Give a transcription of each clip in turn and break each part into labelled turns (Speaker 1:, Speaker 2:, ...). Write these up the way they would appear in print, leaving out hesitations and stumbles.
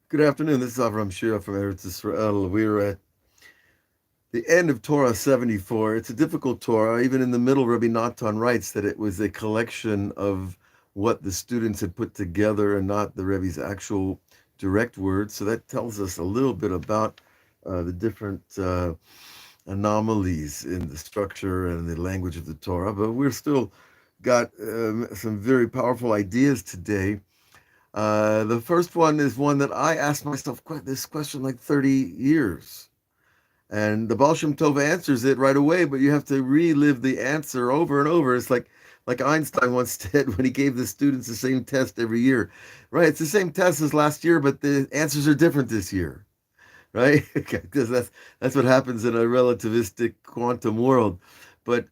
Speaker 1: Good afternoon. This is Avraham Shira from Eretz Israel. We're at the end of Torah 74. It's a difficult Torah. Even in the middle, Rabbi Natan writes that it was a collection of what the students had put together and not the Rebbe's actual direct words. So that tells us a little bit about the different anomalies in the structure and the language of the Torah. But we're still got some very powerful ideas today. The first one is one that I asked myself this question like 30 years. And the Baal Shem Tov answers it right away, but you have to relive the answer over and over. It's like Einstein once said when he gave the students the same test every year. Right? It's the same test as last year, but the answers are different this year. Right? Because that's what happens in a relativistic quantum world. But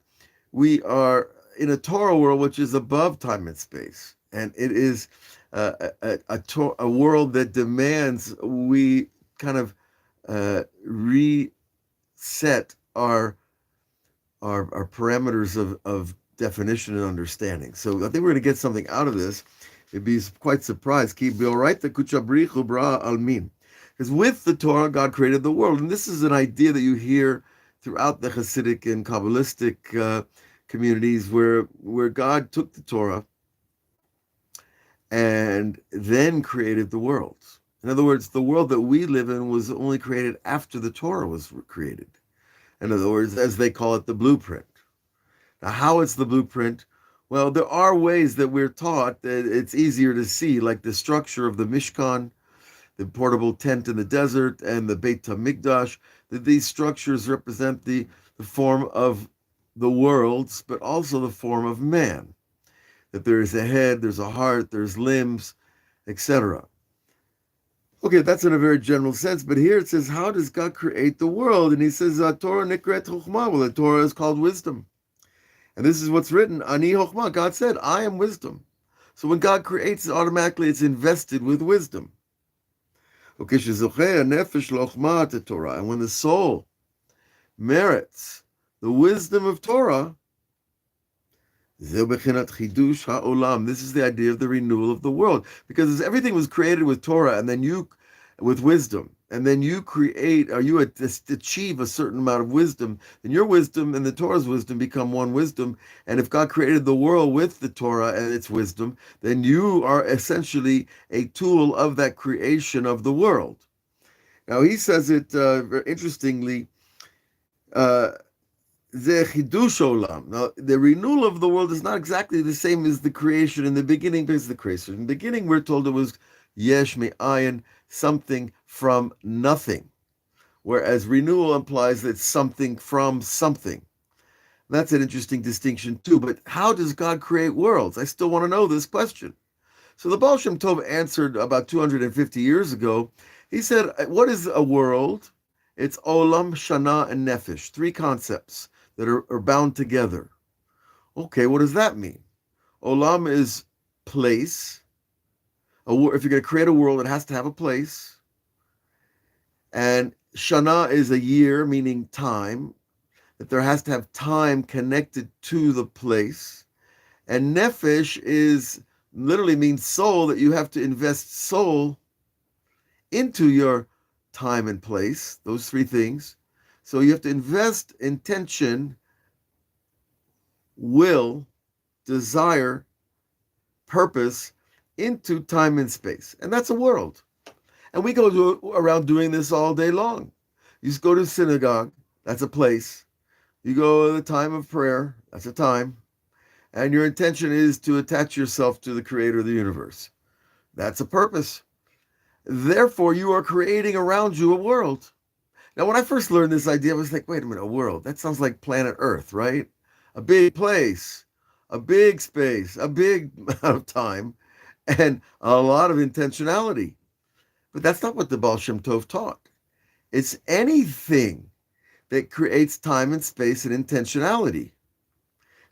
Speaker 1: we are in a Torah world which is above time and space. And it is a world that demands we kind of reset our parameters of definition and understanding. So I think we're going to get something out of this. You'd be quite surprised. Because with the Torah, God created the world. And this is an idea that you hear throughout the Hasidic and Kabbalistic communities where God took the Torah and then created the world. In other words, the world that we live in was only created after the Torah was created. In other words, as they call it, the blueprint. Now, how is the blueprint? Well, there are ways that we're taught that it's easier to see, like the structure of the Mishkan, the portable tent in the desert, and the Beit HaMikdash, that these structures represent the form of the worlds, but also the form of man. That there is a head, there's a heart, there's limbs, etc. Okay, that's in a very general sense, but here it says, how does God create the world? And he says, Torah nikret chokhmah. Well, the Torah is called wisdom. And this is what's written, Ani chokhmah. God said, I am wisdom. So when God creates it, automatically it's invested with wisdom. Okay, nefesh lochmah Torah. And when the soul merits the wisdom of Torah, this is the idea of the renewal of the world, because everything was created with Torah, and then with wisdom, and then you create, or you achieve a certain amount of wisdom, then your wisdom and the Torah's wisdom become one wisdom. And if God created the world with the Torah and its wisdom, then you are essentially a tool of that creation of the world. Now he says it very interestingly. Now, the renewal of the world is not exactly the same as the creation in the beginning, because the creation in the beginning, we're told it was yesh me'ayin, something from nothing, whereas renewal implies that it's something from something. That's an interesting distinction too. But how does God create worlds? I still want to know this question. So the Baal Shem Tov answered about 250 years ago. He said, what is a world? It's olam, shana, and nefesh, three concepts that are bound together. Okay, what does that mean? Olam is place. If you're going to create a world, it has to have a place. And Shana is a year, meaning time, that there has to have time connected to the place. And Nefesh literally means soul, that you have to invest soul into your time and place, those three things. So you have to invest intention, will, desire, purpose into time and space. And that's a world. And we go around doing this all day long. You just go to synagogue, that's a place. You go to the time of prayer, that's a time. And your intention is to attach yourself to the creator of the universe. That's a purpose. Therefore, you are creating around you a world. Now, when I first learned this idea, I was like, wait a minute, a world? That sounds like planet Earth, right? A big place, a big space, a big amount of time, and a lot of intentionality. But that's not what the Baal Shem Tov taught. It's anything that creates time and space and intentionality.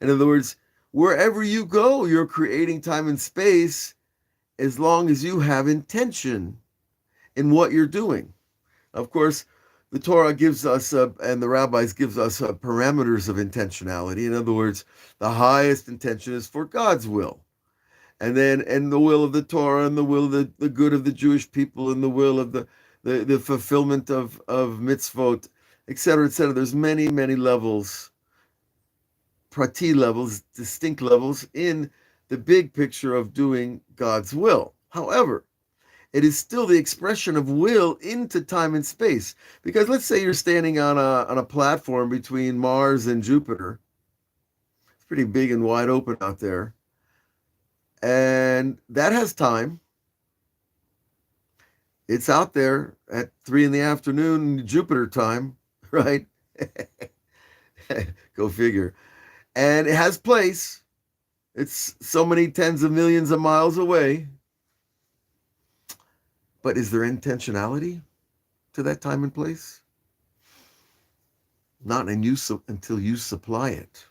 Speaker 1: In other words, wherever you go, you're creating time and space as long as you have intention in what you're doing. Of course, the Torah gives us, and the rabbis gives us parameters of intentionality. In other words, the highest intention is for God's will. and the will of the Torah, and the will of the good of the Jewish people, and the will of the fulfillment of mitzvot, etc., etc. There's many, many levels, prati levels, distinct levels in the big picture of doing God's will. However, it is still the expression of will into time and space. Because let's say you're standing on a platform between Mars and Jupiter. It's pretty big and wide open out there. And that has time. It's out there at 3 p.m. Jupiter time, right? Go figure. And it has place. It's so many tens of millions of miles away. But is there intentionality to that time and place? Not until you supply it.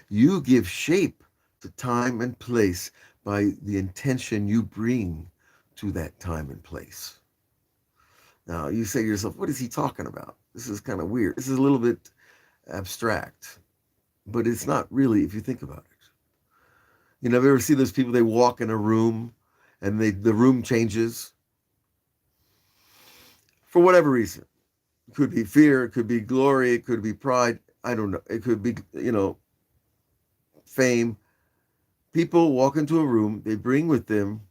Speaker 1: You give shape to time and place by the intention you bring to that time and place. Now, you say to yourself, what is he talking about? This is kind of weird. This is a little bit abstract, but it's not really if you think about it. You know, have you ever seen those people, they walk in a room and the room changes for whatever reason? It could be fear, it could be glory, it could be pride. I don't know. It could be, fame. People walk into a room, they bring with them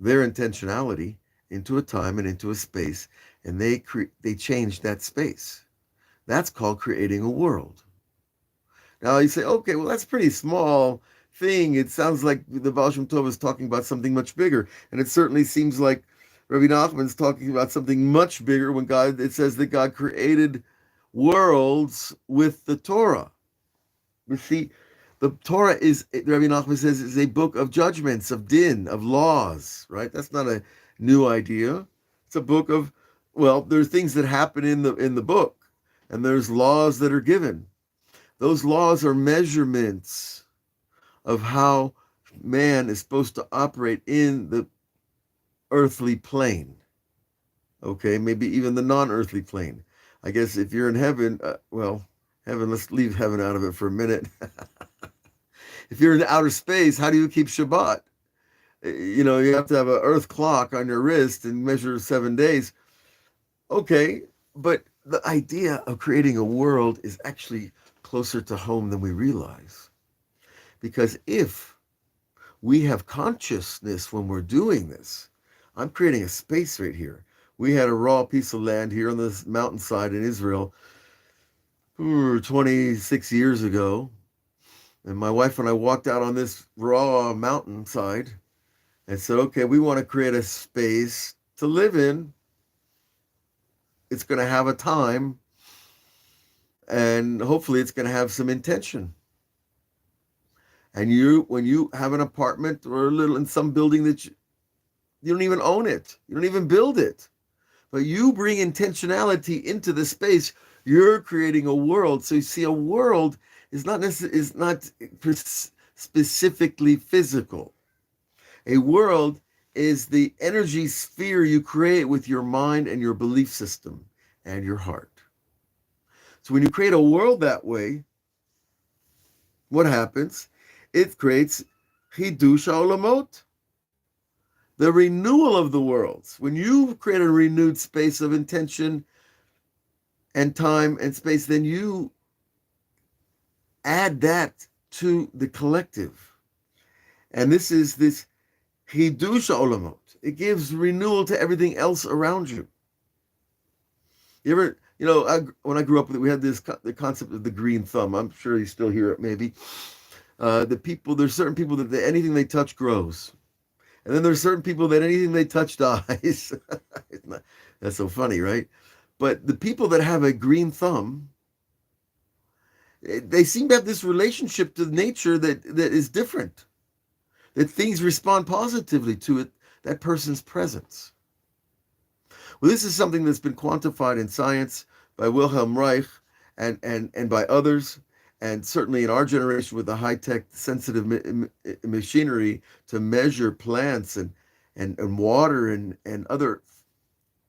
Speaker 1: their intentionality into a time and into a space, and they change that space. That's called creating a world. Now you say, okay, well, that's a pretty small thing. It sounds like the Baal Shem Tov is talking about something much bigger, and it certainly seems like Rabbi Nachman's talking about something much bigger when it says that God created worlds with the Torah. You see, the Torah is, Rabbi Nachman says, is a book of judgments, of din, of laws, right? That's not a new idea. It's a book of, well, there's things that happen in the book, and there's laws that are given. Those laws are measurements of how man is supposed to operate in the earthly plane. Okay, maybe even the non-earthly plane. I guess if you're in heaven, heaven, let's leave heaven out of it for a minute. If you're in outer space, how do you keep Shabbat? You have to have an earth clock on your wrist and measure 7 days. Okay, but the idea of creating a world is actually closer to home than we realize. Because if we have consciousness when we're doing this, I'm creating a space right here. We had a raw piece of land here on this mountainside in Israel 26 years ago. And my wife and I walked out on this raw mountainside and said, okay, we want to create a space to live in. It's going to have a time, and hopefully it's going to have some intention. And when you have an apartment or in some building that you don't even own it, you don't even build it, but you bring intentionality into the space, you're creating a world. So you see, a world is not specifically physical. A world is the energy sphere you create with your mind and your belief system and your heart. So when you create a world that way, what happens? It creates chidush ha'olamot, the renewal of the worlds. When you create a renewed space of intention and time and space, then you add that to the collective. And this is this chidush ha'olamot. It gives renewal to everything else around you. You ever, when I grew up, we had the concept of the green thumb. I'm sure you still hear it maybe. There's certain people that anything they touch grows. And then there's certain people that anything they touch dies. That's so funny, right? But the people that have a green thumb, they seem to have this relationship to nature that is different. That things respond positively to it, that person's presence. Well, this is something that's been quantified in science by Wilhelm Reich and by others, and certainly in our generation with the high-tech sensitive machinery to measure plants and water and other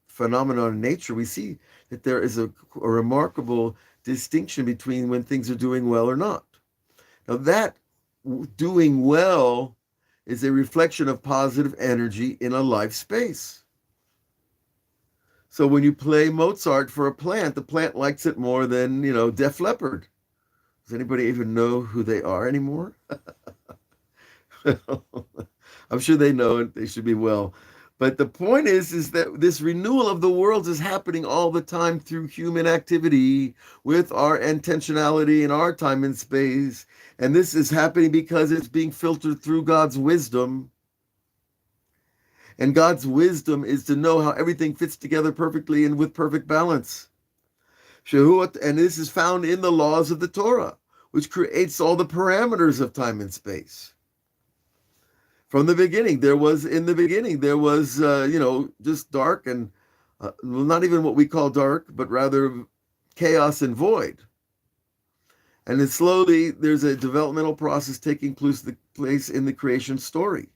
Speaker 1: phenomena in nature, we see that there is a remarkable distinction between when things are doing well or not. Now that doing well is a reflection of positive energy in a life space. So when you play Mozart for a plant, the plant likes it more than, Def Leppard. Does anybody even know who they are anymore? I'm sure they know it. They should be well. But the point is that this renewal of the world is happening all the time through human activity with our intentionality in our time and space. And this is happening because it's being filtered through God's wisdom. And God's wisdom is to know how everything fits together perfectly and with perfect balance. And this is found in the laws of the Torah, which creates all the parameters of time and space. From the beginning, there was, just dark and not even what we call dark, but rather chaos and void. And then slowly, there's a developmental process taking place in the creation story.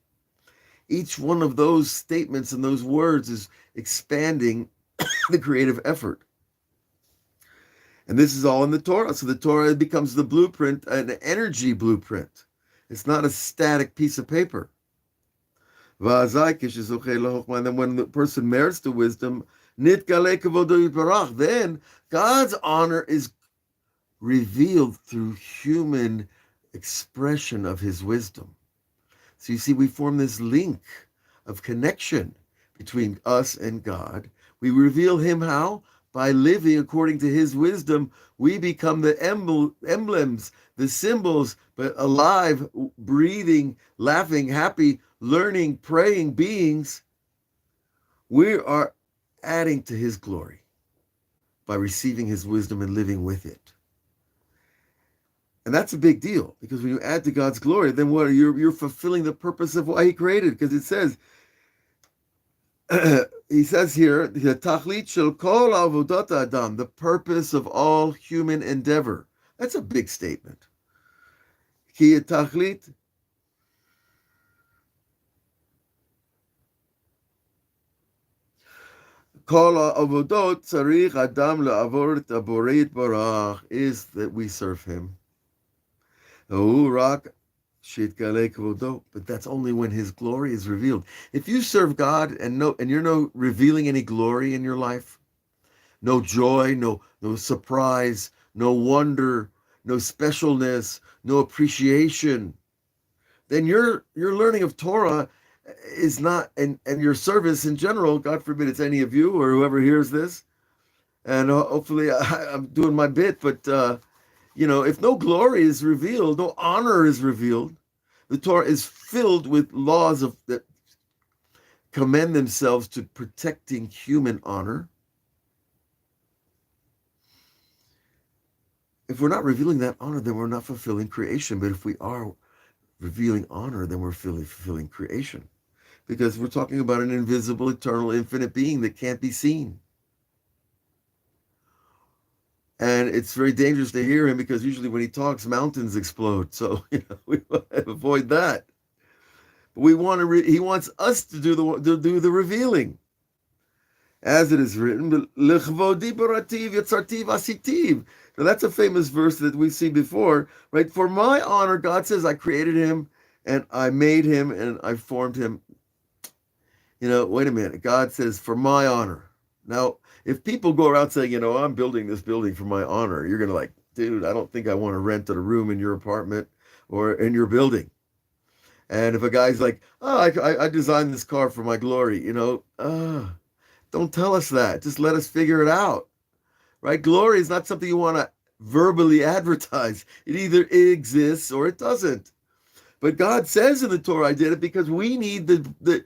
Speaker 1: Each one of those statements and those words is expanding the creative effort. And this is all in the Torah. So the Torah becomes the blueprint, an energy blueprint. It's not a static piece of paper. And then when the person merits to wisdom, then God's honor is revealed through human expression of his wisdom. So you see, we form this link of connection between us and God. We reveal him how? By living according to his wisdom. We become the emblems, the symbols, but alive, breathing, laughing, happy, learning, praying beings. We are adding to his glory by receiving his wisdom and living with it. And that's a big deal, because when you add to God's glory, then what? You're fulfilling the purpose of why he created. Because it says, he says here, the tachlit shel kol avodat adam, the purpose of all human endeavor. That's a big statement. Ki tachlit kol avodot tzarich adam le'avor et haborei yitbarach, is that we serve him. But that's only when his glory is revealed. If you serve God and you're no revealing any glory in your life, no joy, no surprise, no wonder, no specialness, no appreciation, then your learning of Torah is not, and your service in general, God forbid it's any of you or whoever hears this, and hopefully I'm doing my bit, but if no glory is revealed, no honor is revealed, the Torah is filled with laws that commend themselves to protecting human honor. If we're not revealing that honor, then we're not fulfilling creation. But if we are revealing honor, then we're fulfilling creation. Because we're talking about an invisible, eternal, infinite being that can't be seen. And it's very dangerous to hear him, because usually when he talks, mountains explode. So we want to avoid that. But we want to. He wants us to do the revealing, as it is written. Now that's a famous verse that we've seen before, right? For my honor, God says, I created him and I made him and I formed him. Wait a minute. God says, for my honor. Now, if people go around saying, I'm building this building for my honor, you're going to dude, I don't think I want to rent a room in your apartment or in your building. And if a guy's like, I designed this car for my glory, don't tell us that. Just let us figure it out, right? Glory is not something you want to verbally advertise. It either exists or it doesn't. But God says in the Torah, I did it because we need the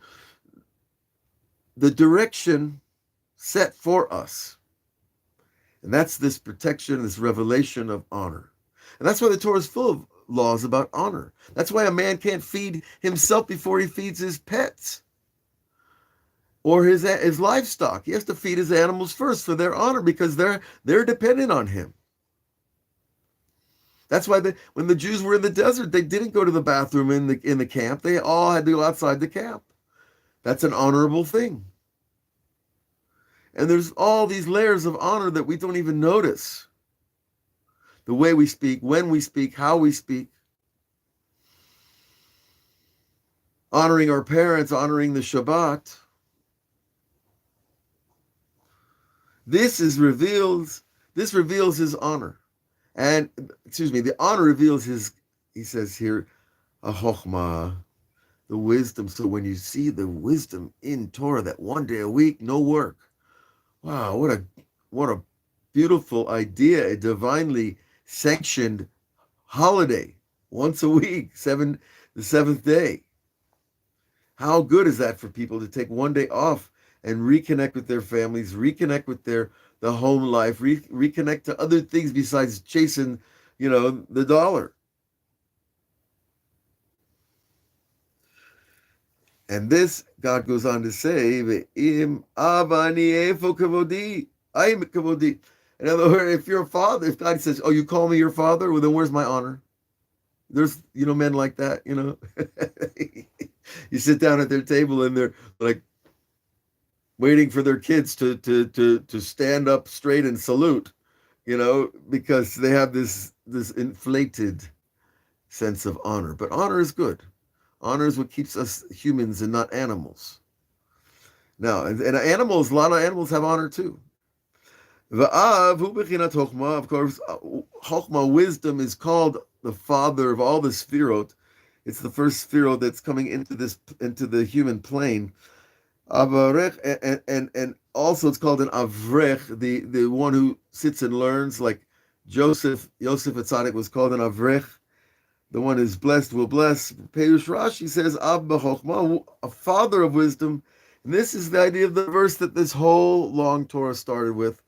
Speaker 1: direction set for us. And that's this protection, this revelation of honor. And that's why the Torah is full of laws about honor. That's why a man can't feed himself before he feeds his pets or his livestock. He has to feed his animals first for their honor, because they're dependent on him. That's why when the Jews were in the desert, they didn't go to the bathroom in the camp. They all had to go outside the camp. That's an honorable thing. And there's all these layers of honor that we don't even notice. The way we speak, when we speak, how we speak. honoring our parents, honoring the Shabbat. This reveals his honor. And, the honor reveals his, he says here, a chokhmah, the wisdom. So when you see the wisdom in Torah, that one day a week, no work. Wow, what a beautiful idea, a divinely sanctioned holiday, once a week, the seventh day. How good is that for people to take one day off and reconnect with their families, reconnect with the home life, reconnect to other things besides chasing, the dollar. And this, God goes on to say, "Ve'im avani efo kavodi, I'm kavodi." In other words, if you're a father, if God says, "Oh, you call me your father," well, then where's my honor? There's, men like that, You sit down at their table and they're like waiting for their kids to stand up straight and salute, because they have this inflated sense of honor. But honor is good. Honor is what keeps us humans and not animals. Now, and animals, a lot of animals have honor too. Va'av hu bechinat chokhmah. Of course, chokhmah, wisdom, is called the father of all the sfirot. It's the first sfirot that's coming into the human plane. Avarech, and also it's called an avrech, the one who sits and learns, like Yosef Atzadik was called an avrech. The one who's blessed will bless. Peirush Rashi says, Ab b'chokhmah, a father of wisdom. And this is the idea of the verse that this whole long Torah started with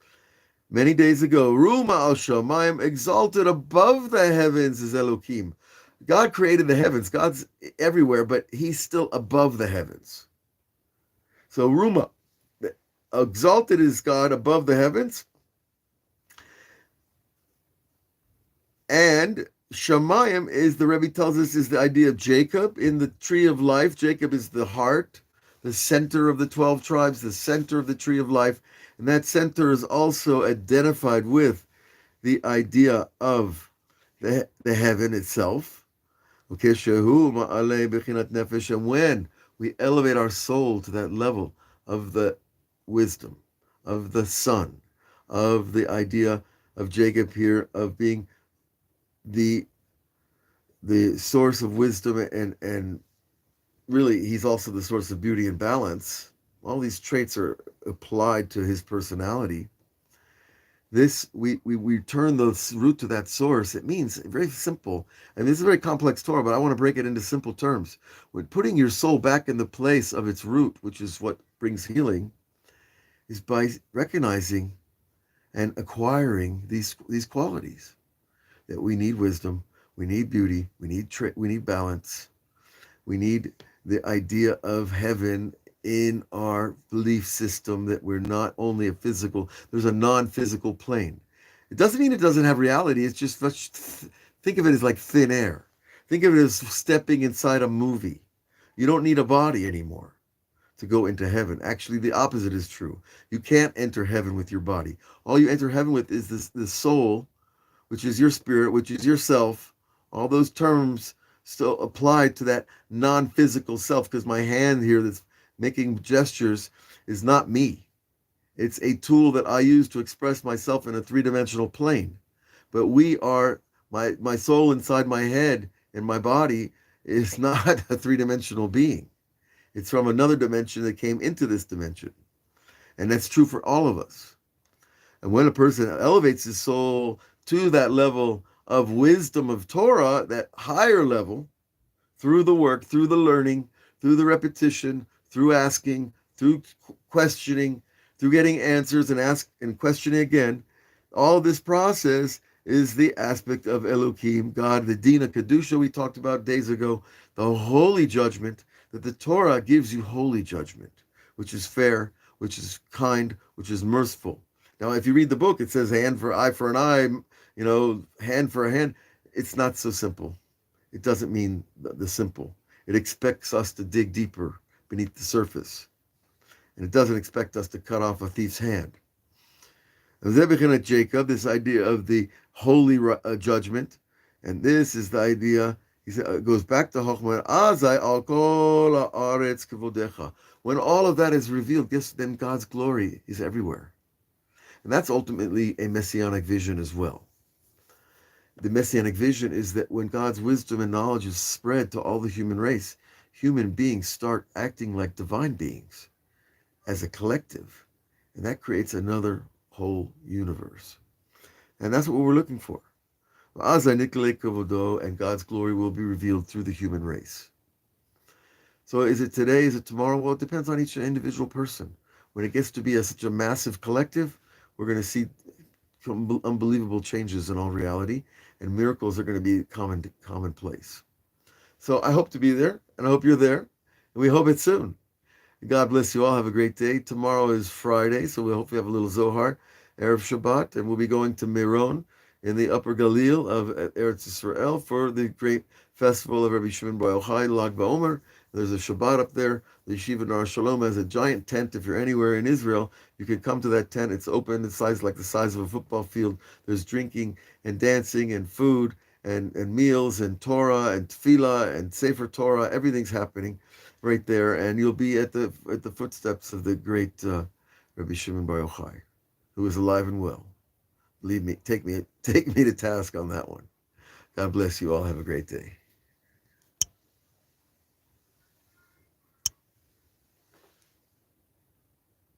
Speaker 1: many days ago. Ruma al shamayim, exalted above the heavens, is Elokim. God created the heavens. God's everywhere, but he's still above the heavens. So Ruma, exalted is God above the heavens. And Shamayim is, the Rebbe tells us, is the idea of Jacob in the tree of life. Jacob is the heart, the center of the 12 tribes, the center of the tree of life. And that center is also identified with the idea of the heaven itself. Okay, Shehu ma'alei bechinat nefesh. And when we elevate our soul to that level of the wisdom, of the son, of the idea of Jacob here, of being the source of wisdom, and really he's also the source of beauty and balance. All these traits are applied to his personality. This, we turn the root to that source. It means very simple. And this is a very complex Torah, but I want to break it into simple terms. When putting your soul back in the place of its root, which is what brings healing, is by recognizing and acquiring these qualities. That we need wisdom, we need beauty, we need balance, we need the idea of heaven in our belief system, that we're not only a physical, there's a non-physical plane. It doesn't mean it doesn't have reality. It's just, think of it as like thin air. Think of it as stepping inside a movie. You don't need a body anymore to go into heaven. Actually, the opposite is true. You can't enter heaven with your body. All you enter heaven with is the soul, which is your spirit, which is yourself. All those terms still apply to that non-physical self, because my hand here that's making gestures is not me. It's a tool that I use to express myself in a three-dimensional plane. But we are, my soul inside my head and my body is not a three-dimensional being. It's from another dimension that came into this dimension. And that's true for all of us. And when a person elevates his soul to that level of wisdom of Torah, that higher level, through the work, through the learning, through the repetition, through asking, through questioning, through getting answers and questioning again, all this process is the aspect of Elohim, God, the Dina Kedusha we talked about days ago, the holy judgment, that the Torah gives you holy judgment, which is fair, which is kind, which is merciful. Now, if you read the book, it says hand for an eye, hand for a hand. It's not so simple. It doesn't mean the simple. It expects us to dig deeper beneath the surface. And it doesn't expect us to cut off a thief's hand. Jacob, this idea of the holy judgment, and this is the idea He said, it goes back to Chochmah. Azai al kol haaretz kevodecha. When all of that is revealed, guess then God's glory is everywhere. And that's ultimately a messianic vision as well. The messianic vision is that when God's wisdom and knowledge is spread to all the human race, human beings start acting like divine beings as a collective. And that creates another whole universe. And that's what we're looking for. And God's glory will be revealed through the human race. So is it today? Is it tomorrow? Well, it depends on each individual person. When it gets to be such a massive collective, we're going to see unbelievable changes in all reality, and miracles are going to be commonplace. So I hope to be there, and I hope you're there, and we hope it's soon. God bless you all. Have a great day. Tomorrow is Friday, so we hope we have a little Zohar, Erev Shabbat, and we'll be going to Meron in the Upper Galil of Eretz Israel for the great festival of Rabbi Shimon Bar Yochai, Lag BaOmer. There's a Shabbat up there. The Yeshiva Nar Shalom has a giant tent. If you're anywhere in Israel, you can come to that tent. It's open. It's like the size of a football field. There's drinking and dancing and food and meals and Torah and Tefillah and Sefer Torah. Everything's happening right there, and you'll be at the footsteps of the great Rabbi Shimon Bar Yochai, who is alive and well. Believe me, take me to task on that one. God bless you all. Have a great day.